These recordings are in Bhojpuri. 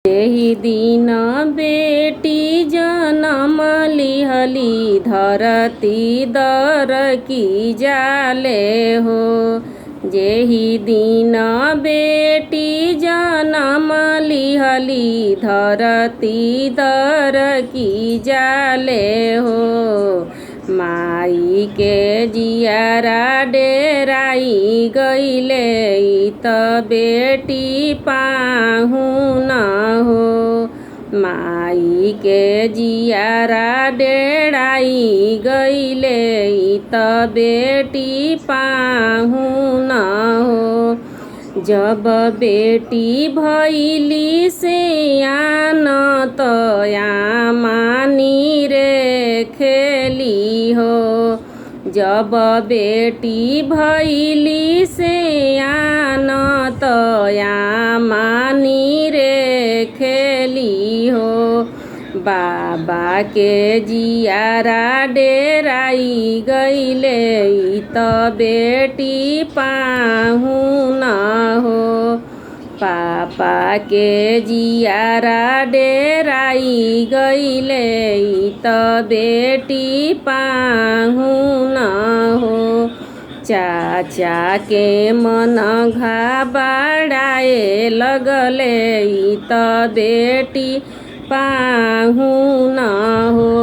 एही दिन बेटी जनम लिहली धरती दर की जाले हो। जेही दिन बेटी जनम लिहली धरती दर की जाले हो। माई के जियारा डेराई गईले त बेटी पाहुन हो। माई के जियारा डेराई गईले त बेटी पाहुन हो। जब बेटी भइली सियान त आमानी रे खेली हो। जब बेटी भइली सियान त आमानी रे खेली हो। बाबा के जियारा डेराई गईले त बेटी पाहुन हो। पापा के जियारा डेराई गईले त बेटी पाहुन हो। चाचा के मन घबराए लगले त बेटी पाहुन हो।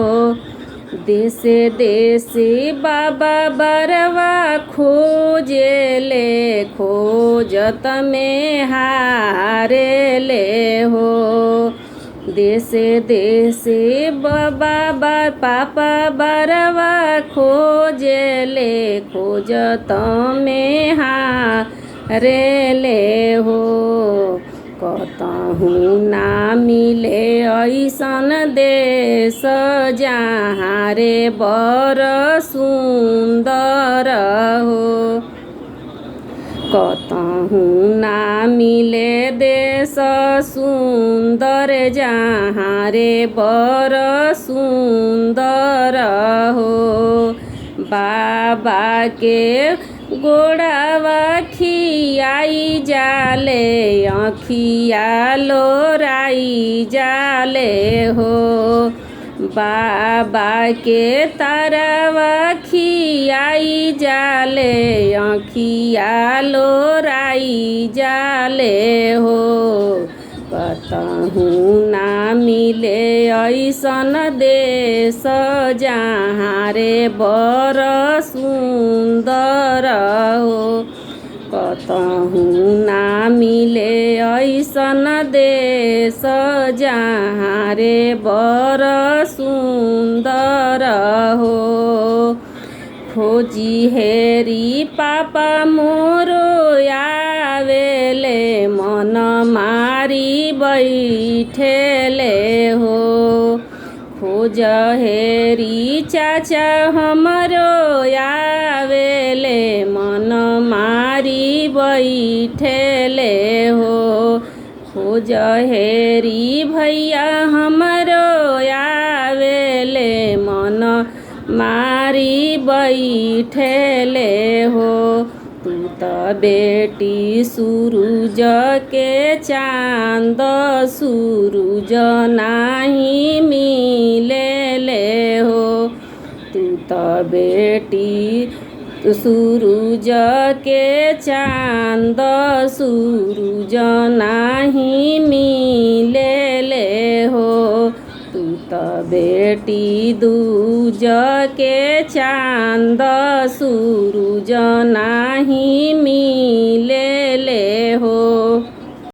देशे देशे बाबा बरवा खोजेले खोजत में हारेले हो। देशे देशे बाबा पापा बरवा खोजेले खोजत में हारेले हो। कतहु ना मिले ऐसन देश जहाँ रे बर सुंदर हो। कतहु ना मिले देश सुंदर जहाँ रे बर सुंदर हो। बाबा के गोड़ावा खियाई जाले आँखिया लोराई जाले हो। बाबा के तारावा खियाई जाले आँखिया लोराई जाले हो। कतहु ना मिले ऐसन देश जहाँ रे बर सुंदर हो। कतहु ना मिले ऐसन देश जहाँ रे बर सुंदर हो। खोजी हेरी पापा मोरो आवेले मन मारी बैठेले हो। खोज हेरी चाचा हमरो आवेले मन मारी बैठेले हो। खोज हेरी भैया हमरो आवेले मन मारी बैठेले हो। तू त बेटी सूरज के चांद सूरज नाही मिलेले हो। तू त बेटी सूरज के चांद सूरज नाही मिलेले हो। तू त बेटी दूज के चांद सूरज नाही मिलेले